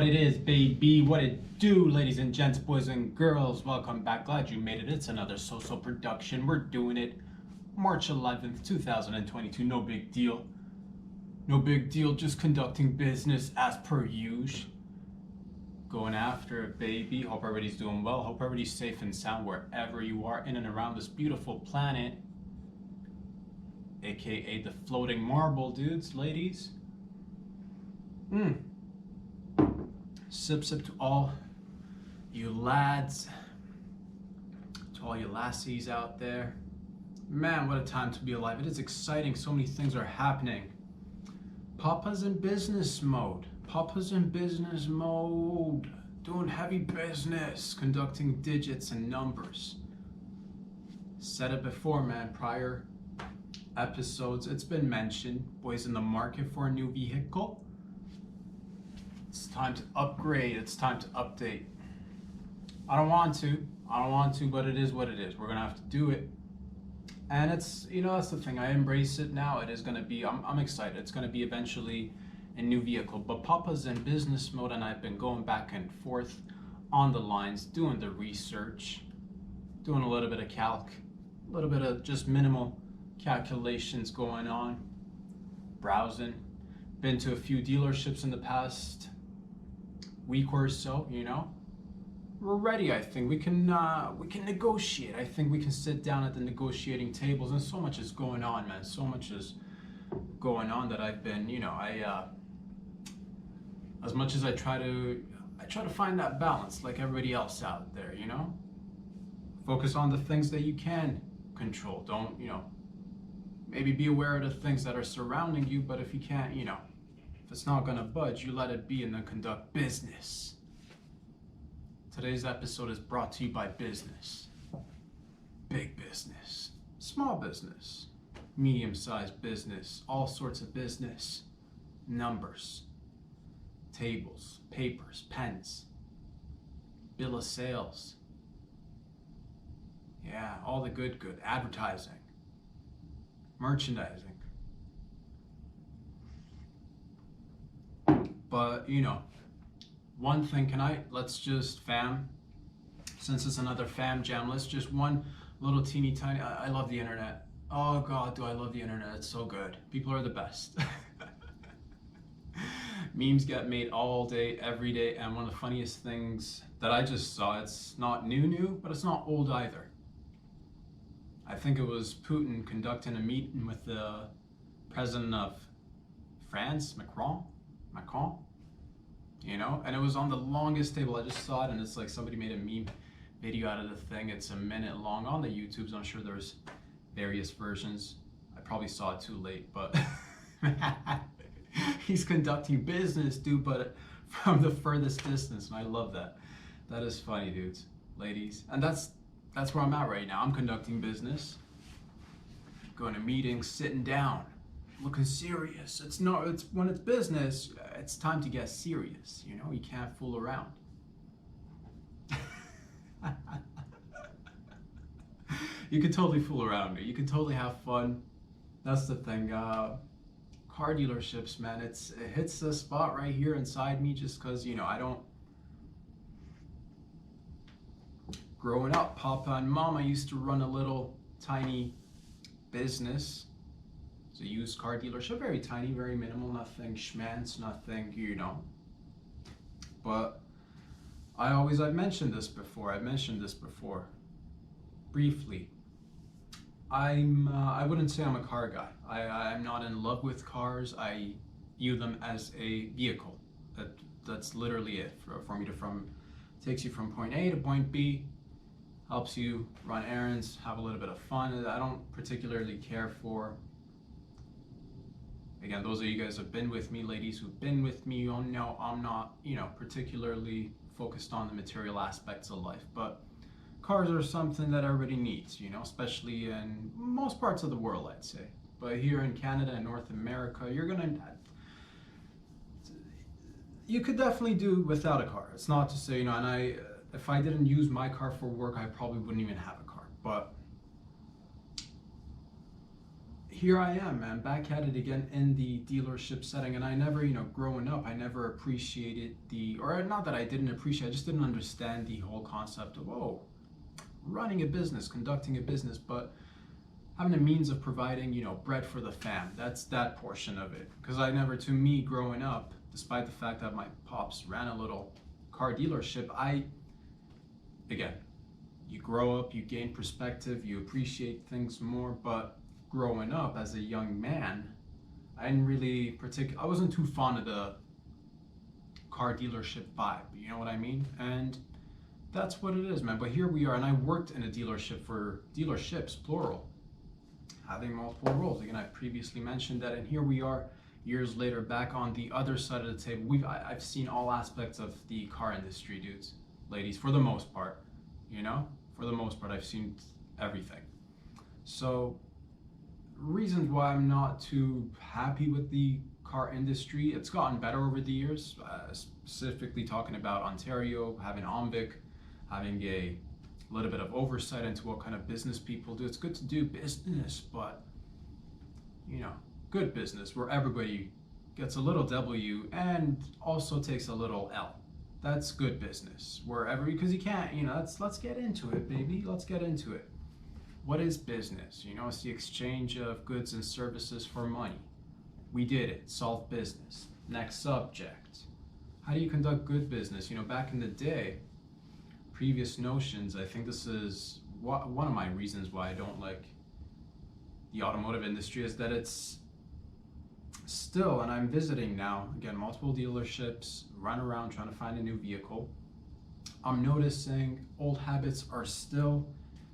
What it is, baby, what it do, ladies and gents, boys and girls. Welcome back. Glad you made it. It's another so-so production. We're doing it March 11th, 2022. No big deal. No big deal. Just conducting business as per usual. Going after it, baby. Hope everybody's doing well. Hope everybody's safe and sound wherever you are in and around this beautiful planet. AKA the floating marble, dudes, ladies. Sip to all you lads, to all you lassies out there. Man, what a time to be alive. It is exciting. So many things are happening. Papa's in business mode. Papa's in business mode. Doing heavy business. Conducting digits and numbers. Said it before, man. Prior episodes, it's been mentioned. Boys in the market for a new vehicle. It's time to upgrade. It's time to update. I don't want to, but it is what it is. We're gonna have to do it. And it's, that's the thing. I embrace it now. It is gonna be, I'm excited. It's gonna be eventually a new vehicle. But Papa's in business mode, and I've been going back and forth on the lines, doing the research, doing a little bit of calc, a little bit of just minimal calculations going on, browsing. Been to a few dealerships in the past week or so. We're ready. I think we can negotiate. I think we can sit down at the negotiating tables. And so much is going on, man. So much is going on that I've been, as much as I try to find that balance, like everybody else out there. Focus on the things that you can control. Don't, maybe be aware of the things that are surrounding you. But if you can't, if it's not gonna budge, you let it be and then conduct business. Today's episode is brought to you by business. Big business, small business, medium-sized business, all sorts of business. Numbers, tables, papers, pens, bill of sales. Yeah, all the good, advertising, merchandising. But, one thing, let's just since it's another fam jam, let's just one little teeny tiny, I love the internet. Oh God, do I love the internet. It's so good. People are the best. Memes get made all day, every day. And one of the funniest things that I just saw, it's not new, but it's not old either. I think it was Putin conducting a meeting with the president of France, Macron, and it was on the longest table. I just saw it, and it's like somebody made a meme video out of the thing. It's a minute long on the YouTubes. I'm sure there's various versions. I probably saw it too late, but he's conducting business, dude, but from the furthest distance, and I love that. That is funny, dudes, ladies, and that's where I'm at right now. I'm conducting business, going to meetings, sitting down, looking serious. It's when it's business, it's time to get serious. You can't fool around. You can totally fool around me. You can totally have fun. That's the thing. Car dealerships, man, it hits a spot right here inside me just because, I don't. Growing up, Papa and Mama used to run a little tiny business. It's a used car dealership, very tiny, very minimal, nothing schmanz, nothing, But I've mentioned this before, briefly. I wouldn't say I'm a car guy. I'm not in love with cars. I view them as a vehicle. That's literally it. For me takes you from point A to point B, helps you run errands, have a little bit of fun. I don't particularly care for. Again, those of you guys who have been with me, ladies who've been with me, you know I'm not, particularly focused on the material aspects of life. But cars are something that everybody needs, especially in most parts of the world, I'd say. But here in Canada and North America, you could definitely do without a car. It's not to say, and if I didn't use my car for work, I probably wouldn't even have a car. But here I am, man, back at it again in the dealership setting. And I never, growing up, I never appreciated or not that I didn't appreciate, I just didn't understand the whole concept of, running a business, conducting a business, but having a means of providing, bread for the fam. That's that portion of it. Because to me, growing up, despite the fact that my pops ran a little car dealership, again, you grow up, you gain perspective, you appreciate things more, but growing up as a young man, I wasn't too fond of the car dealership vibe, you know what I mean? And that's what it is, man. But here we are, and I worked in a dealership for dealerships, plural, having multiple roles. Again, I previously mentioned that, and here we are, years later, back on the other side of the table. I've seen all aspects of the car industry, dudes, ladies, for the most part, For the most part, I've seen everything. So, reasons why I'm not too happy with the car industry, it's gotten better over the years, specifically talking about Ontario, having OMVIC, having a little bit of oversight into what kind of business people do. It's good to do business, but, good business where everybody gets a little W and also takes a little L. That's good business, because you can't, let's get into it, baby. Let's get into it. What is business? It's the exchange of goods and services for money. We did it, solved business. Next subject. How do you conduct good business? Back in the day, previous notions, I think this is one of my reasons why I don't like the automotive industry, is that it's still, and I'm visiting now, again, multiple dealerships, run around trying to find a new vehicle. I'm noticing old habits are still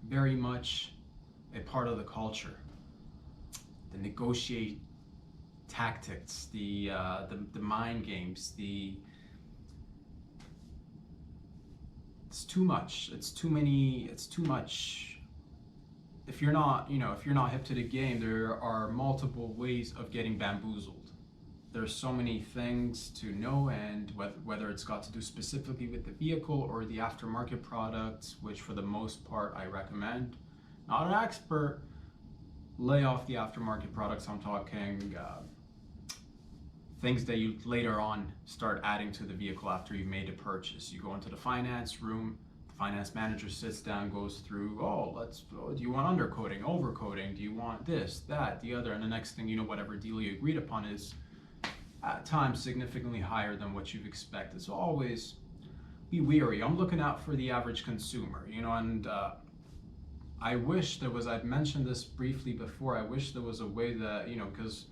very much a part of the culture. The negotiate tactics, the mind games, it's too much. It's too many. It's too much. If you're not hip to the game, there are multiple ways of getting bamboozled. There's so many things to know, and whether it's got to do specifically with the vehicle or the aftermarket products, which for the most part I recommend. Not an expert. Lay off the aftermarket products. I'm talking things that you later on start adding to the vehicle after you've made a purchase. You go into the finance room, the finance manager sits down, goes through, do you want undercoating, overcoating, do you want this, that, the other, and the next thing you know, whatever deal you agreed upon is at times significantly higher than what you've expected. So always be wary. I'm looking out for the average consumer, and I wish there was, I've mentioned this briefly before, I wish there was a way that, because,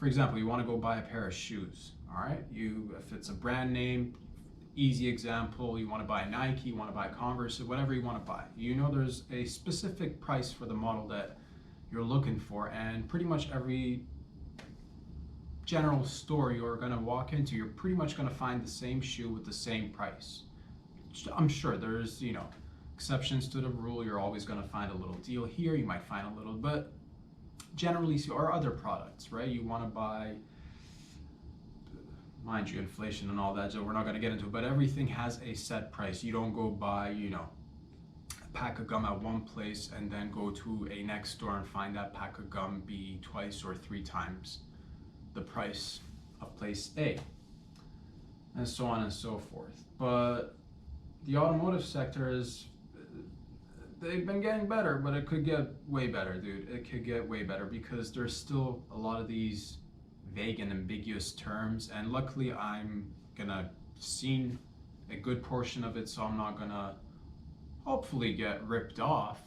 for example, you want to go buy a pair of shoes, all right? If it's a brand name, easy example, you want to buy Nike, you want to buy Converse, whatever you want to buy. There's a specific price for the model that you're looking for, and pretty much every general store you're going to walk into, you're pretty much going to find the same shoe with the same price. I'm sure there's, exceptions to the rule. You're always going to find a little deal here, you might find a little, but generally, or other products, right? You want to buy, mind you, inflation and all that, so we're not going to get into it, but everything has a set price. You don't go buy, a pack of gum at one place and then go to a next store and find that pack of gum be twice or three times the price of place A, and so on and so forth. But the automotive sector they've been getting better, but it could get way better, dude. It could get way better because there's still a lot of these vague and ambiguous terms, and luckily I'm gonna see a good portion of it, so I'm not gonna hopefully get ripped off,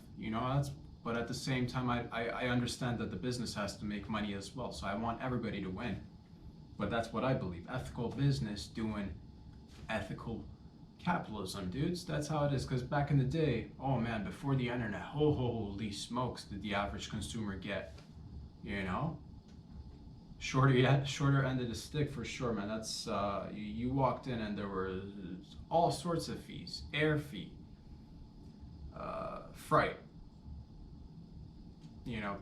but at the same time I understand that the business has to make money as well, so I want everybody to win. But that's what I believe. Ethical business doing ethical capitalism, dudes. That's how it is. Because back in the day, before the internet, holy smokes, did the average consumer get, shorter end of the stick for sure, man. That's you walked in and there were all sorts of fees: air fee, freight,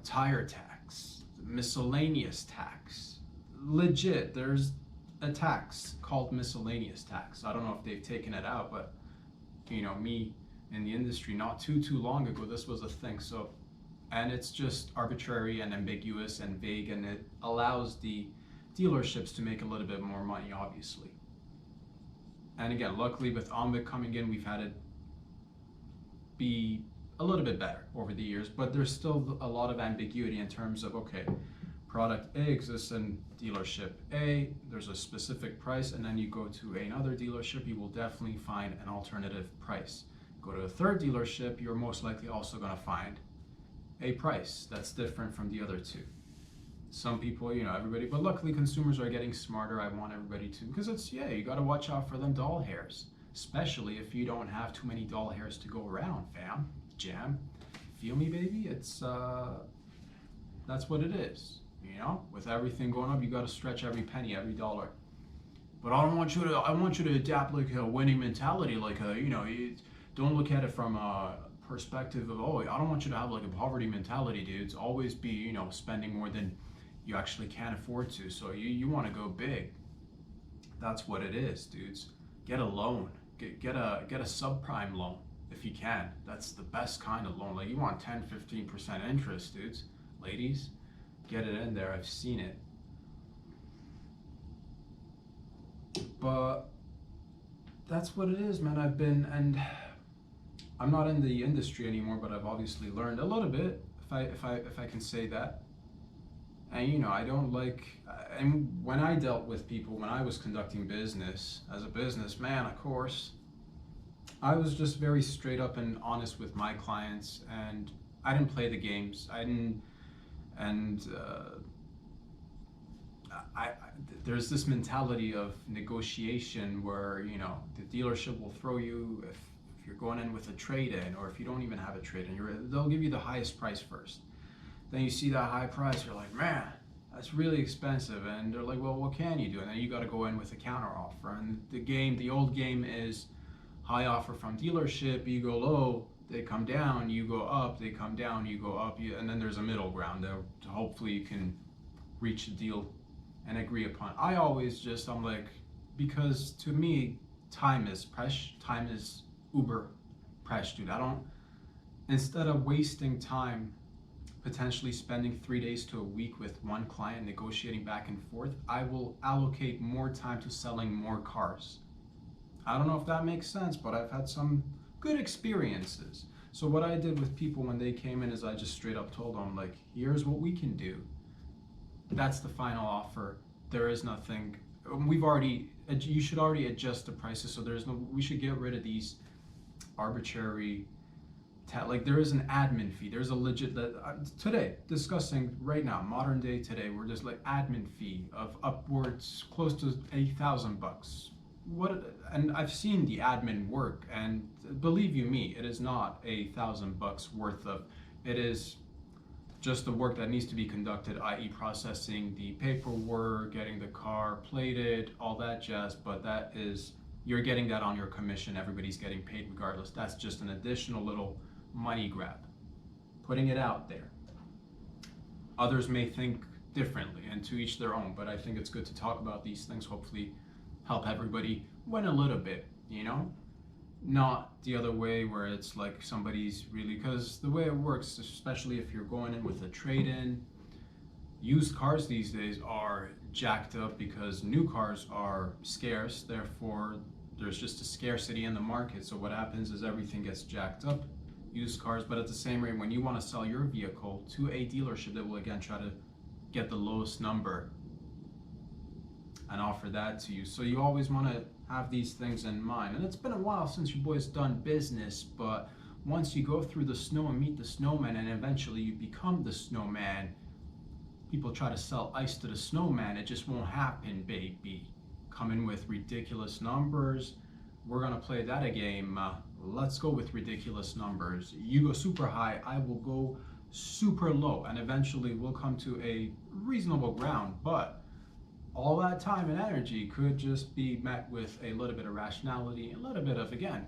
tire tax, miscellaneous tax. Legit, there's a tax called miscellaneous tax. I don't know if they've taken it out, but me in the industry not too long ago, this was a thing. So and it's just arbitrary and ambiguous and vague, and it allows the dealerships to make a little bit more money, obviously. And again, luckily with OMVIC coming in, we've had it be a little bit better over the years, but there's still a lot of ambiguity in terms of, okay, product A exists in dealership A, there's a specific price, and then you go to another dealership, you will definitely find an alternative price. Go to a third dealership, you're most likely also going to find a price that's different from the other two. Some people, everybody, but luckily consumers are getting smarter. I want everybody to, because it's, you got to watch out for them doll hairs, especially if you don't have too many doll hairs to go around, fam. Jam. Feel me, baby? It's, that's what it is. With everything going up, you got to stretch every penny, every dollar. But I want you to adapt like a winning mentality, like don't look at it from a perspective of, I don't want you to have like a poverty mentality, dudes. Always be, spending more than you actually can afford to. So you want to go big. That's what it is, dudes. Get a loan. Get a subprime loan if you can. That's the best kind of loan. Like you want 10-15% interest, dudes. Ladies, get it in there. I've seen it. But that's what it is, man. and I'm not in the industry anymore, but I've obviously learned a little bit, if I can say that. And I don't like, and when I dealt with people, when I was conducting business as a businessman, of course, I was just very straight up and honest with my clients, and I didn't play the games. There's this mentality of negotiation where the dealership will throw you, if you're going in with a trade-in, or if you don't even have a trade-in, they'll give you the highest price first. Then you see that high price, you're like, man, that's really expensive. And they're like, well, what can you do? And then you got to go in with a counter offer. And the old game is high offer from dealership, you go low, they come down, you go up, they come down, you go up, and then there's a middle ground that hopefully you can reach a deal and agree upon. I'm like, because to me, time is precious, time is uber precious, dude. Instead of wasting time potentially spending 3 days to a week with one client negotiating back and forth, I will allocate more time to selling more cars. I don't know if that makes sense, but I've had some good experiences. So what I did with people when they came in is I just straight up told them, like, here's what we can do. That's the final offer. There is nothing. You should already adjust the prices, so we should get rid of these arbitrary, like there is an admin fee. There's a legit, today, discussing right now, modern day today, we're just like admin fee of upwards close to $8,000. And I've seen the admin work, and believe you me, it is not $1,000 worth of, it is just the work that needs to be conducted, i.e. processing the paperwork, getting the car plated, all that jazz, but you're getting that on your commission. Everybody's getting paid regardless. That's just an additional little money grab, putting it out there. Others may think differently, and to each their own, but I think it's good to talk about these things, hopefully help everybody win a little bit, not the other way where it's like somebody's really, because the way it works, especially if you're going in with a trade-in, used cars these days are jacked up because new cars are scarce, therefore there's just a scarcity in the market. So what happens is everything gets jacked up, used cars, but at the same rate, when you want to sell your vehicle to a dealership, that will again try to get the lowest number and offer that to you. So you always want to have these things in mind. And it's been a while since your boy's done business, but once you go through the snow and meet the snowman, and eventually you become the snowman, people try to sell ice to the snowman. It just won't happen, baby. Come in with ridiculous numbers. We're gonna play that a game. Let's go with ridiculous numbers. You go super high, I will go super low, and eventually we'll come to a reasonable ground. But all that time and energy could just be met with a little bit of rationality, a little bit of, again,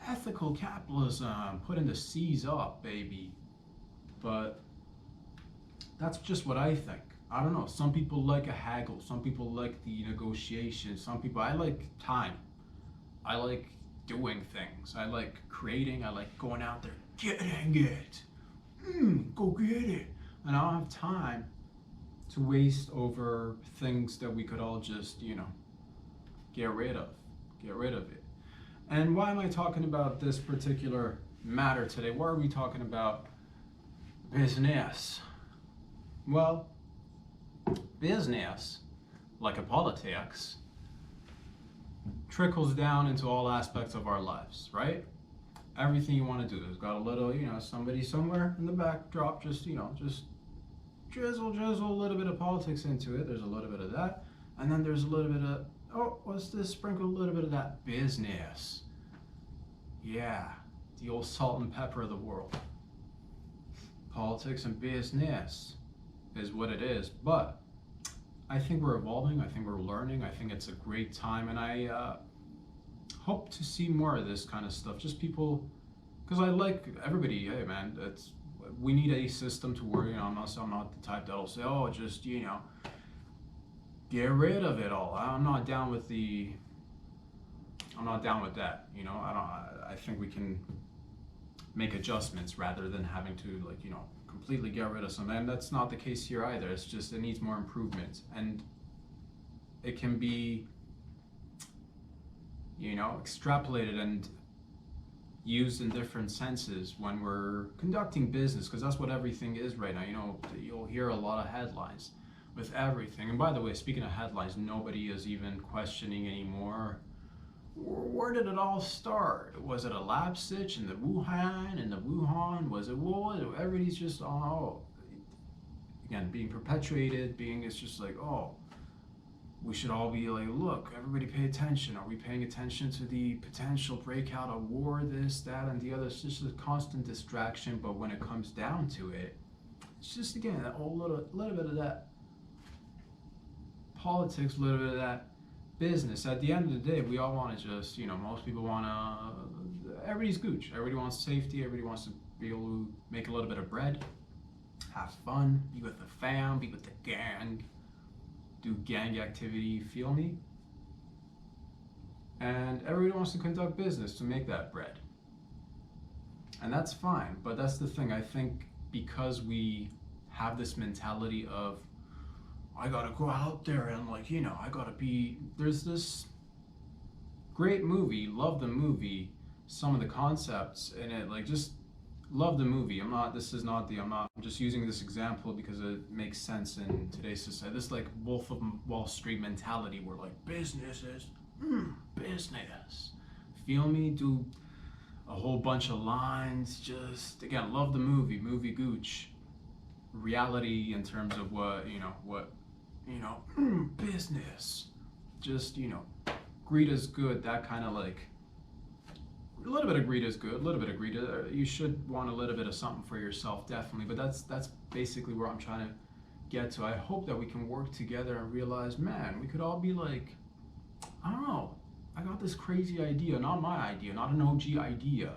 ethical capitalism, putting the C's up, baby. But that's just what I think. I don't know, some people like a haggle, some people like the negotiation, I like time. I like doing things. I like creating, I like going out there, getting it. go get it. And I don't have time to waste over things that we could all just, get rid of. Get rid of it. And why am I talking about this particular matter today? Why are we talking about business? Well, business, like a politics, trickles down into all aspects of our lives, right? Everything you want to do. There's got a little, somebody somewhere in the backdrop, just drizzle a little bit of politics into it. There's a little bit of that. And then there's a little bit of, what's this? Sprinkle a little bit of that business. Yeah, the old salt and pepper of the world. Politics and business is what it is. But I think we're evolving. I think we're learning. I think it's a great time. And I hope to see more of this kind of stuff. Just people, because I like everybody. Hey, man, we need a system to where, I'm not the type that'll say, just, get rid of it all. I'm not down with that. I think we can make adjustments rather than having to completely get rid of something. And that's not the case here either. It's just, it needs more improvement. And it can be, extrapolated and used in different senses when we're conducting business, because that's what everything is right now. You'll hear a lot of headlines with everything. And by the way, speaking of headlines, nobody is even questioning anymore, where did it all start? Was it a lab stitch in the Wuhan? Was it what? Everybody's just again being perpetuated, it's just like, we should all be like, look, everybody pay attention. Are we paying attention to the potential breakout of war, this, that, and the other? It's just a constant distraction. But when it comes down to it, it's just, again, that whole little bit of that politics, a little bit of that business. At the end of the day, we all want to just, most people want to, everybody's gooch. Everybody wants safety. Everybody wants to be able to make a little bit of bread, have fun, be with the fam, be with the gang, do gang activity, feel me? And everybody wants to conduct business to make that bread. And that's fine, but that's the thing. I think because we have this mentality of, I gotta go out there and I gotta be, there's this great movie, love the movie, some of the concepts in it, just love the movie. I'm just using this example because it makes sense in today's society. This Wolf of Wall Street mentality where business is business. Feel me? Do a whole bunch of lines. Just, again, love the movie gooch. Reality in terms of business. Just, greed is good, that kind of a little bit of greed is good, a little bit of greed. You should want a little bit of something for yourself, definitely. But that's basically where I'm trying to get to. I hope that we can work together and realize, man, we could all be I don't know, I got this crazy idea, not my idea, not an OG idea,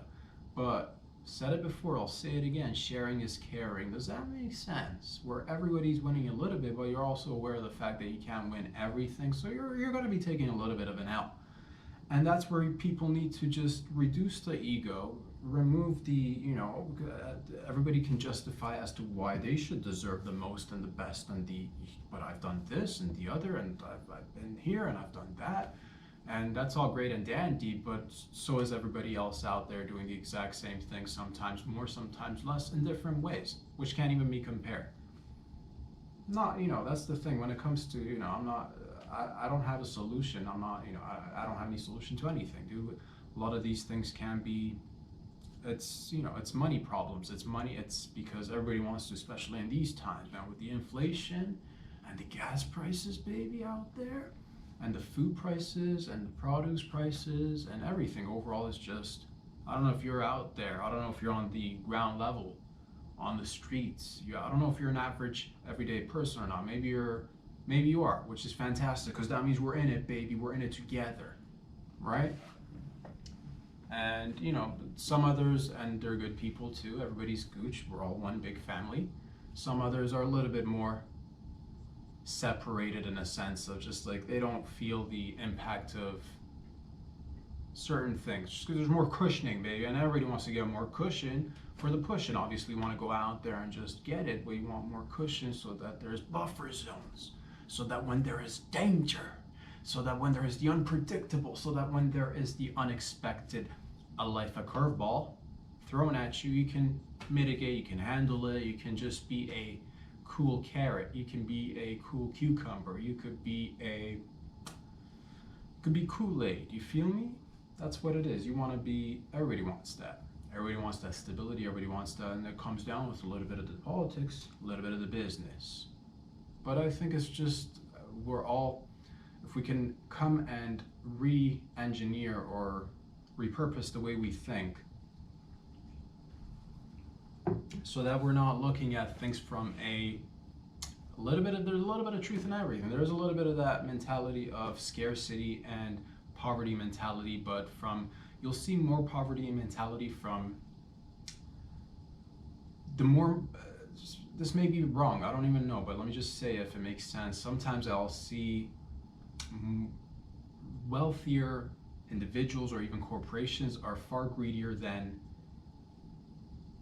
but said it before, I'll say it again, sharing is caring. Does that make sense? Where everybody's winning a little bit, but you're also aware of the fact that you can't win everything, so you're going to be taking a little bit of an L. And that's where people need to just reduce the ego, remove the, everybody can justify as to why they should deserve the most and the best but I've done this and the other, and I've been here and I've done that. And that's all great and dandy, but so is everybody else out there doing the exact same thing, sometimes more, sometimes less, in different ways, which can't even be compared. That's the thing when it comes to, I don't have a solution. I don't have any solution to anything, dude. A lot of these things can be, it's money problems. It's because everybody wants to, especially in these times, man, with the inflation and the gas prices, baby, out there, and the food prices and the produce prices and everything overall is just, I don't know if you're out there. I don't know if you're on the ground level, on the streets. I don't know if you're an average everyday person or not. Maybe you are, which is fantastic, because that means we're in it, baby. We're in it together, right? And, some others, and they're good people too. Everybody's gooch. We're all one big family. Some others are a little bit more separated in a sense of just they don't feel the impact of certain things, just because there's more cushioning, baby, and everybody wants to get more cushion for the push, and obviously you want to go out there and just get it, but you want more cushion so that there's buffer zones, so that when there is danger, so that when there is the unpredictable, so that when there is the unexpected, a curveball thrown at you, you can mitigate, you can handle it, you can just be a cool carrot, you can be a cool cucumber, you could be Kool-Aid, you feel me? That's what it is. You want to be, everybody wants that. Everybody wants that stability, everybody wants that, and it comes down with a little bit of the politics, a little bit of the business. But I think it's just, we're all, if we can come and re-engineer or repurpose the way we think, so that we're not looking at things from there's a little bit of truth in everything. There's a little bit of that mentality of scarcity and poverty mentality, but you'll see more poverty mentality from the more, this may be wrong, I don't even know, but let me just say if it makes sense. Sometimes I'll see wealthier individuals or even corporations are far greedier than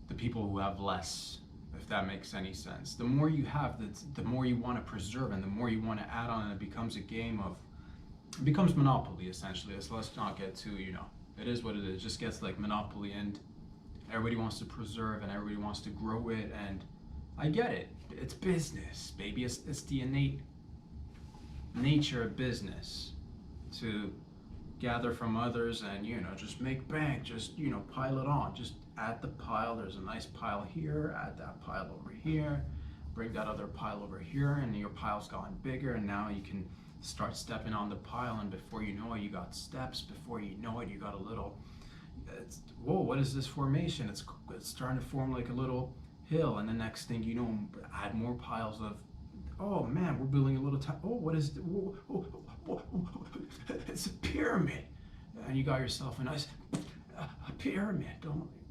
the people who have less, if that makes any sense. The more you have, the more you want to preserve, and the more you want to add on, and it becomes a game of, it becomes Monopoly essentially. So let's not get too, it is what it is. It just gets like Monopoly, and everybody wants to preserve and everybody wants to grow it, and I get it. It's business, baby. It's the innate nature of business to gather from others and, just make bank, just, pile it on. Just add the pile. There's a nice pile here, add that pile over here, bring that other pile over here, and your pile's gotten bigger, and now you can start stepping on the pile, and before you know it, you got steps. Before you know it, you got a little, whoa, what is this formation? It's starting to form like a little hill, and the next thing you know, add more piles of, oh man, we're building a little oh, what is it? Whoa, it's a pyramid, and you got yourself a nice a pyramid,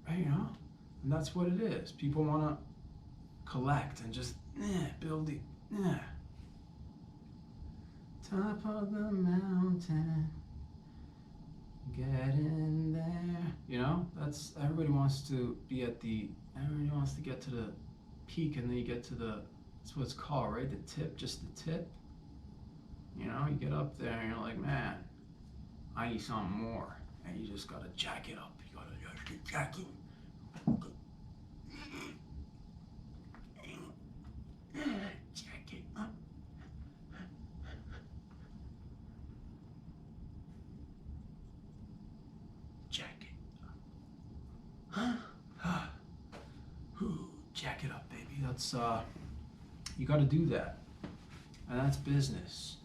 and that's what it is. People want to collect and just build the top of the mountain, get in there. That's, everybody wants to get to the peak, and then you get to that's what it's called, right? The tip, just the tip. You get up there and you're like, man, I need something more. And you just gotta jack it up. You gotta just jack it. Jack it up. Jack it up. Jack it up, baby. That's, you gotta do that. And that's business.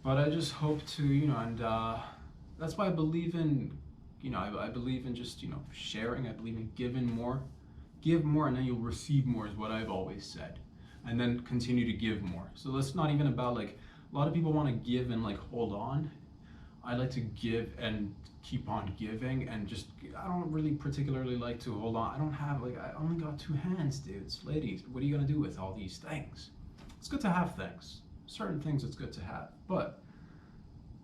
But I just hope to, and that's why I believe in, I believe in just, sharing. I believe in giving more. Give more, and then you'll receive more, is what I've always said. And then continue to give more. So that's not even about, like, a lot of people want to give and, like, hold on. I like to give and keep on giving, and just, I don't really particularly like to hold on. I only got two hands, dudes. Ladies, what are you going to do with all these things? It's good to have things. Certain things it's good to have, but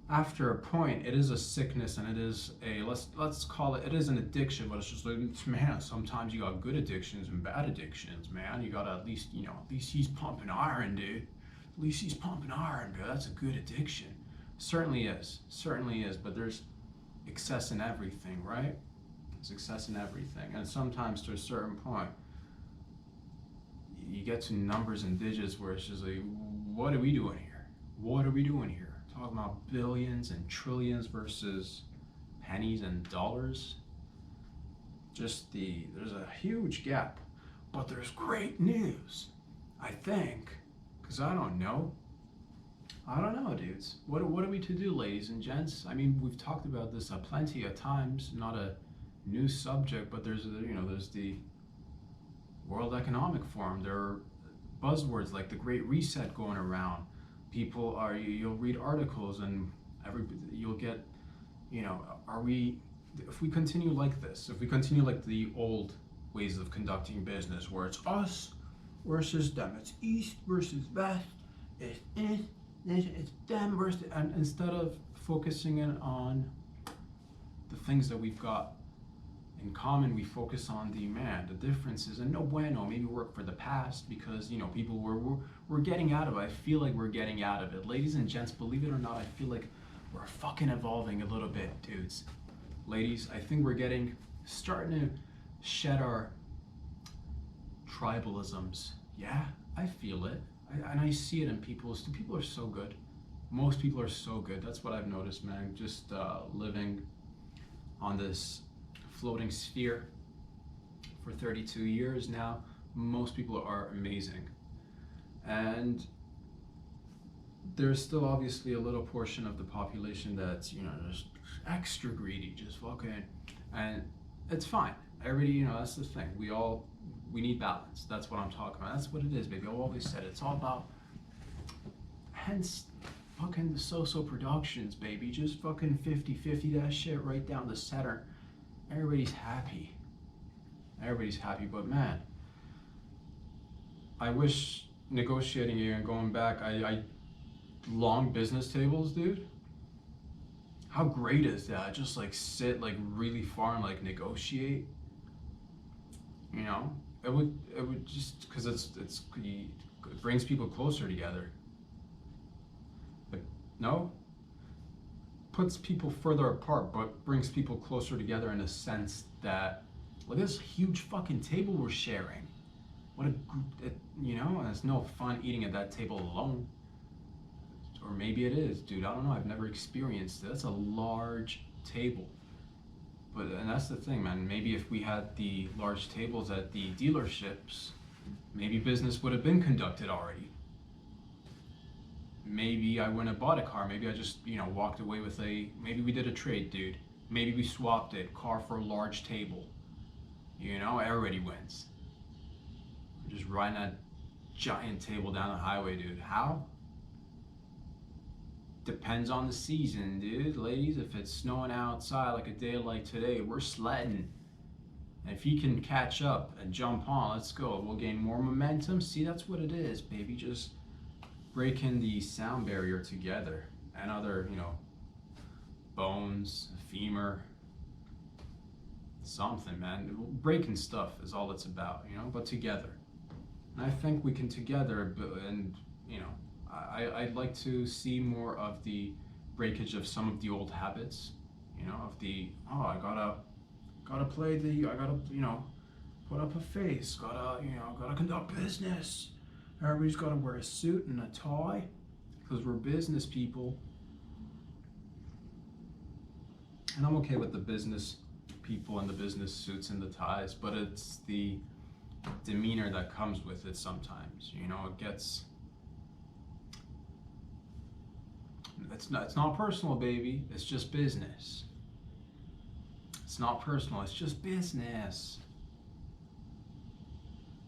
after a point, it is a sickness, and it is a, let's call it is an addiction, but it's just like, man, sometimes you got good addictions and bad addictions, man. You gotta at least he's pumping iron, dude. At least he's pumping iron, dude. That's a good addiction. Certainly is, but there's excess in everything, right? There's excess in everything, and sometimes to a certain point, you get to numbers and digits where it's just like, what are we doing here? What are we doing here? Talking about billions and trillions versus pennies and dollars. Just there's a huge gap, but there's great news, I think, because I don't know, dudes. What are we to do, ladies and gents? I mean, we've talked about this plenty of times, not a new subject, but there's the World Economic Forum. There are buzzwords like the Great Reset going around. You'll read articles, and you'll get, if we continue like this, if we continue like the old ways of conducting business, where it's us versus them, it's east versus west, it's them versus, and instead of focusing in on the things that we've got in common, we focus on the differences, and no bueno, maybe work for the past, because people we're getting out of it. I feel like we're getting out of it, ladies and gents. Believe it or not, I feel like we're fucking evolving a little bit, dudes. Ladies, I think we're starting to shed our tribalisms. Yeah, I feel it, and I see it in people are so good. Most people are so good. That's what I've noticed, man. Just living on this floating sphere for 32 years now, most people are amazing. And there's still obviously a little portion of the population that's, just extra greedy, just fucking, and it's fine. Everybody, that's the thing. We need balance. That's what I'm talking about. That's what it is, baby. I've always said it's all about, hence fucking the so-so productions, baby. Just fucking 50-50 that shit right down the center. Everybody's happy. But man, I wish negotiating here and going back, I long business tables, dude. How great is that? Just like sit like really far and like negotiate. It would just, because it brings people closer together. But no, puts people further apart, but brings people closer together in a sense that, look at this huge fucking table we're sharing. And it's no fun eating at that table alone. Or maybe it is, dude. I don't know. I've never experienced it. That's a large table. And that's the thing, man. Maybe if we had the large tables at the dealerships, maybe business would have been conducted already. Maybe I wouldn't have bought a car. Maybe I just, walked away with maybe we did a trade, dude. Maybe we swapped it, car for a large table. Everybody wins. We're just riding that giant table down the highway, dude. How? Depends on the season, dude. Ladies, if it's snowing outside like a day like today, we're sledding. And if you can catch up and jump on, let's go. We'll gain more momentum. See, that's what it is, baby. Just breaking the sound barrier together, and other, bones, femur, something, man. Breaking stuff is all it's about, but together. And I think we can together, and, I'd like to see more of the breakage of some of the old habits, I gotta play I gotta, put up a face, gotta conduct business. Everybody's gotta wear a suit and a tie, because we're business people. And I'm okay with the business people and the business suits and the ties, but it's the demeanor that comes with it sometimes. It gets, it's not personal, baby. It's just business. It's not personal, it's just business.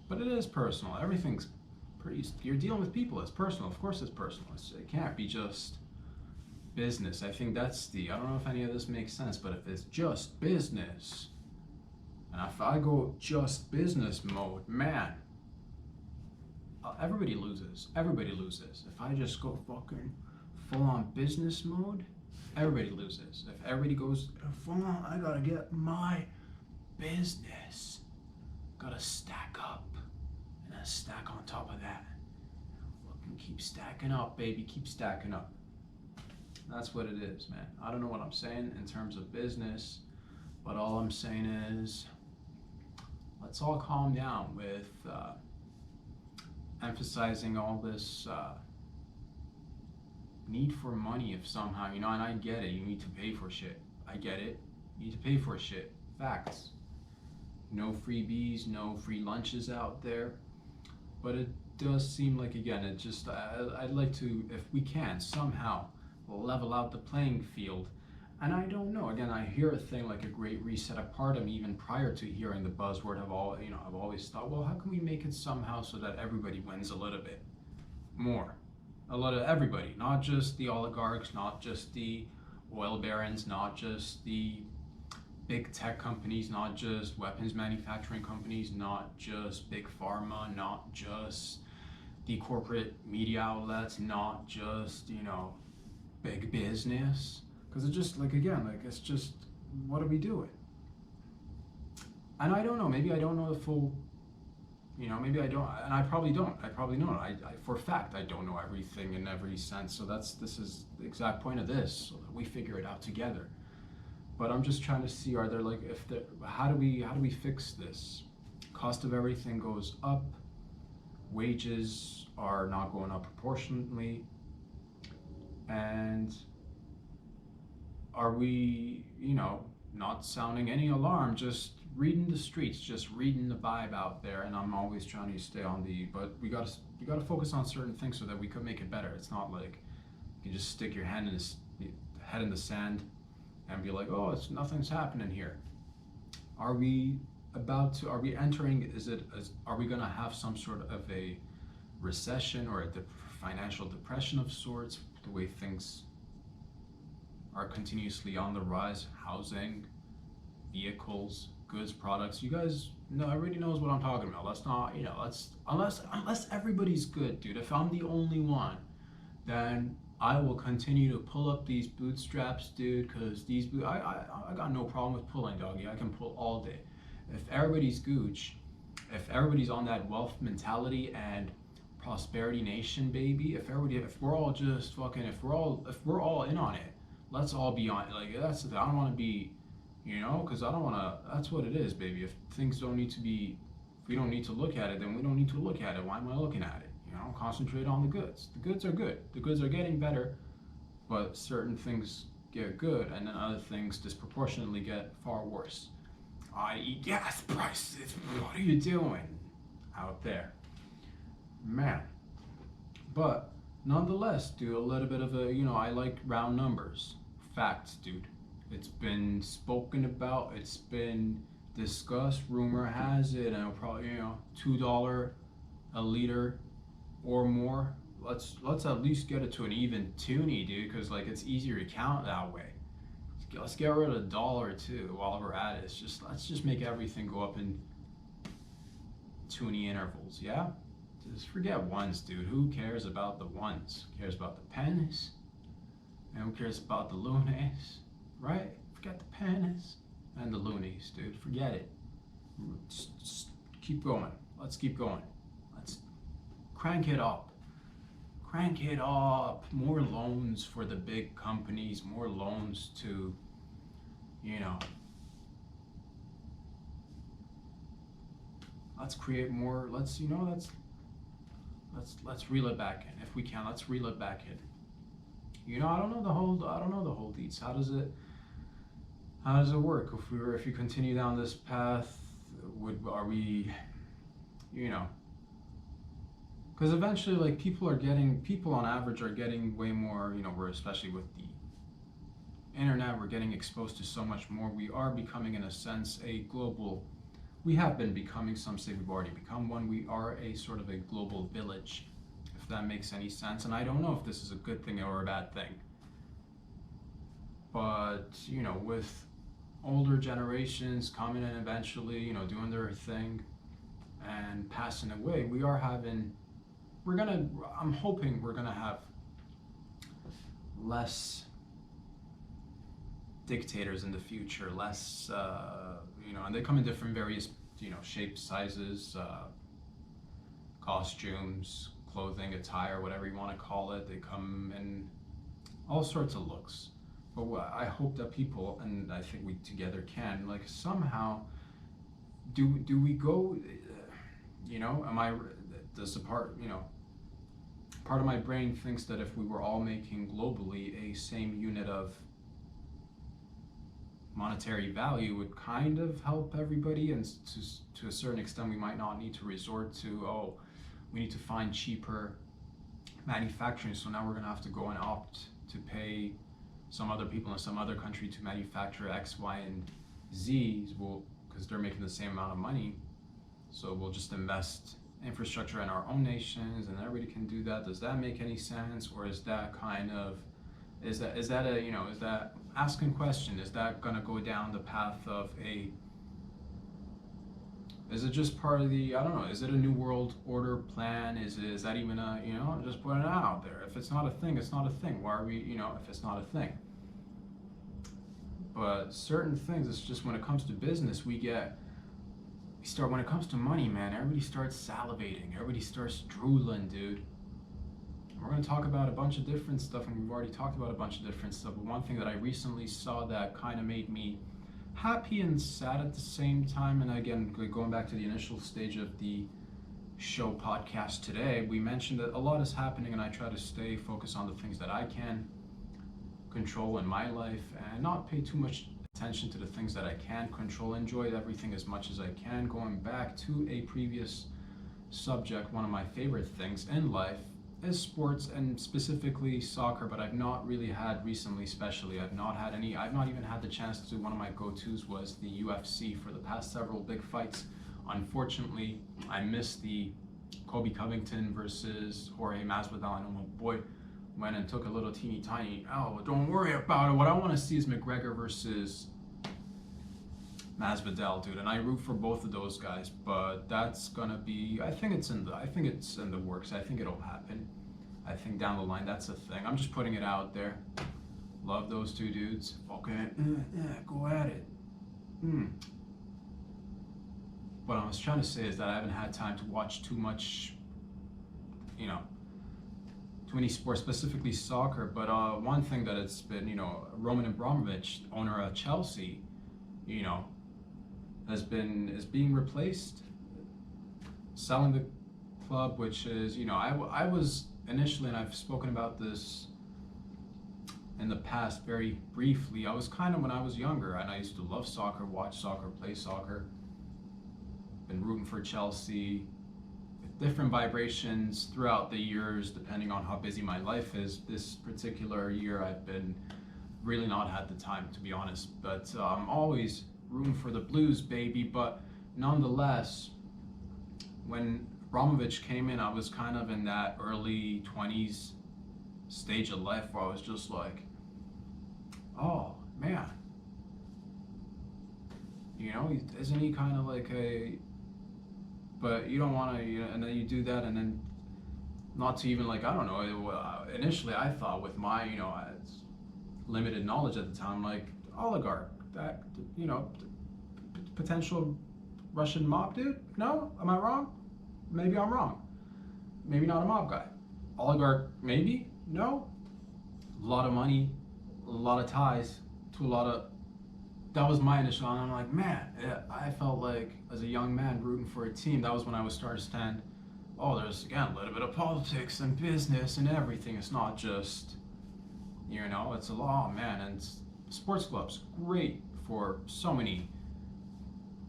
But it is personal. Everything's you're dealing with people. It's personal. Of course it's personal. It can't be just business. I think that's I don't know if any of this makes sense, but if it's just business, and if I go just business mode, man, everybody loses. Everybody loses. If I just go fucking full on business mode, everybody loses. If everybody goes full on, I gotta get my business, gotta stack up, and then stack on top of that. Fucking keep stacking up, baby. Keep stacking up. That's what it is, man. I don't know what I'm saying in terms of business, but all I'm saying is, let's all calm down with emphasizing all this need for money if somehow, and I get it, you need to pay for shit. I get it. You need to pay for shit. Facts. No freebies, no free lunches out there. But it does seem like, again, I'd like to, if we can, somehow level out the playing field. And I don't know, again, I hear a thing like a great reset. A part of me, even prior to hearing the buzzword, I've always thought, well, how can we make it somehow so that everybody wins a little bit more? A lot of everybody, not just the oligarchs, not just the oil barons, not just the big tech companies, not just weapons manufacturing companies, not just big pharma, not just the corporate media outlets, not just, big business. Because it's just, it's just what are we doing? And I don't know, maybe I don't know the full, maybe I don't, and I probably don't. I probably don't. I for a fact, I don't know everything in every sense. So this is the exact point of this, so that we figure it out together. But I'm just trying to see, are there like, how do we fix this? Cost of everything goes up, wages are not going up proportionately, and are we, not sounding any alarm, just reading the streets, just reading the vibe out there. And I'm always trying to stay on but we gotta focus on certain things so that we could make it better. It's not like you can just stick your head in the sand and be like, oh, nothing's happening here. Are we entering, are we gonna have some sort of a recession or a financial depression of sorts, the way things are continuously on the rise? Housing, vehicles, goods, products. You guys know, everybody knows what I'm talking about. Let's not, unless everybody's good, dude. If I'm the only one, then I will continue to pull up these bootstraps, dude, because I got no problem with pulling, doggy. I can pull all day. If everybody's gooch, if everybody's on that wealth mentality and prosperity nation, baby, if we're all just fucking, if we're all in on it, let's all be on it. Like, that's the thing. I don't want to be, because I don't want to, that's what it is, baby. If things don't need to be, if we don't need to look at it, then we don't need to look at it. Why am I looking at it? Concentrate on the goods. The goods are good. The goods are getting better, but certain things get good, and then other things disproportionately get far worse. I.e., gas prices. What are you doing out there, man? But nonetheless, dude, a little bit of a, I like round numbers, facts, dude. It's been spoken about. It's been discussed. Rumor has it, and probably, $2 a liter or more. Let's at least get it to an even toonie, dude, because like it's easier to count that way. Let's get rid of $1 or $2 while we're at it. Let's just make everything go up in toonie intervals, yeah? Just forget ones, dude. Who cares about the ones? Who cares about the pennies? And who cares about the loonies? Right? Forget the pennies and the loonies, dude. Forget it. Just keep going. Let's keep going. Let's crank it up. Crank it up. More loans for the big companies. More loans to, let's create more. Let's reel it back in if we can. Let's reel it back in. I don't know the whole deets. How does it work? If you continue down this path, are we, because eventually, like, people on average are getting way more, we're, especially with the internet, we're getting exposed to so much more. We are becoming, in a sense, we have been becoming, some say we've already become one. We are a sort of a global village, if that makes any sense. And I don't know if this is a good thing or a bad thing. But, with older generations coming in eventually, doing their thing and passing away, I'm hoping we're gonna have less dictators in the future, less, and they come in different various, shapes, sizes, costumes, clothing, attire, whatever you want to call it. They come in all sorts of looks. But I hope that people, and I think we together can, like, somehow, do we go, does the part of my brain thinks that if we were all making globally a same unit of monetary value would kind of help everybody, and to a certain extent we might not need to resort to, we need to find cheaper manufacturing, so now we're going to have to go and opt to pay some other people in some other country to manufacture X, Y, and Z, because they're making the same amount of money, so we'll just invest infrastructure in our own nations and everybody can do that. Does that make any sense? Or is that is that asking question, is that going to go down the path of is it just part of the, I don't know, is it a new world order plan? Is that even I'm just putting it out there. If it's not a thing, it's not a thing. Why are we, if it's not a thing? but certain things, it's just when it comes to business, when it comes to money, man, everybody starts salivating, everybody starts drooling, dude. We're going to talk about a bunch of different stuff, and we've already talked about a bunch of different stuff, but one thing that I recently saw that kind of made me happy and sad at the same time, and again, going back to the initial stage of the show podcast today, we mentioned that a lot is happening, and I try to stay focused on the things that I can control in my life and not pay too much attention to the things that I can't control. Enjoy everything as much as I can. Going back to a previous subject, one of my favorite things in life is sports, and specifically soccer, but I've not really had recently, especially, I've not even had the chance to. One of my go-tos was the UFC for the past several big fights. Unfortunately, I missed the Colby Covington versus Jorge Masvidal. I know my boy went and took a little teeny tiny, oh, don't worry about it. What I want to see is McGregor versus Masvidal, dude, and I root for both of those guys, but that's gonna be, I think it's in the works. I think it'll happen. I think down the line, that's a thing. I'm just putting it out there. Love those two dudes. Okay, go at it. What I was trying to say is that I haven't had time to watch too much, too many sports, specifically soccer, but one thing that it's been, Roman Abramovich, owner of Chelsea, is being replaced, selling the club, which is, I was initially, and I've spoken about this in the past very briefly, I was kind of, when I was younger, and I used to love soccer, watch soccer, play soccer, been rooting for Chelsea, different vibrations throughout the years, depending on how busy my life is. This particular year, I've been really not had the time, to be honest, but I'm always rooting for the Blues, baby. But nonetheless, when Abramovich came in, I was kind of in that early 20s stage of life where I was just like, oh man, isn't he kind of like but you don't want to, and then you do that, and then not to even, like, I don't know, initially I thought with my, limited knowledge at the time, like, oligarch, that, potential Russian mob dude? No? Am I wrong? Maybe I'm wrong. Maybe not a mob guy. Oligarch, maybe? No? A lot of money, a lot of ties to a lot of, that was my initial, and I'm like, man, I felt like as a young man rooting for a team, that was when I was starting to stand, oh, there's, again, a little bit of politics and business and everything. It's not just, it's a law, man. And sports clubs, great for so many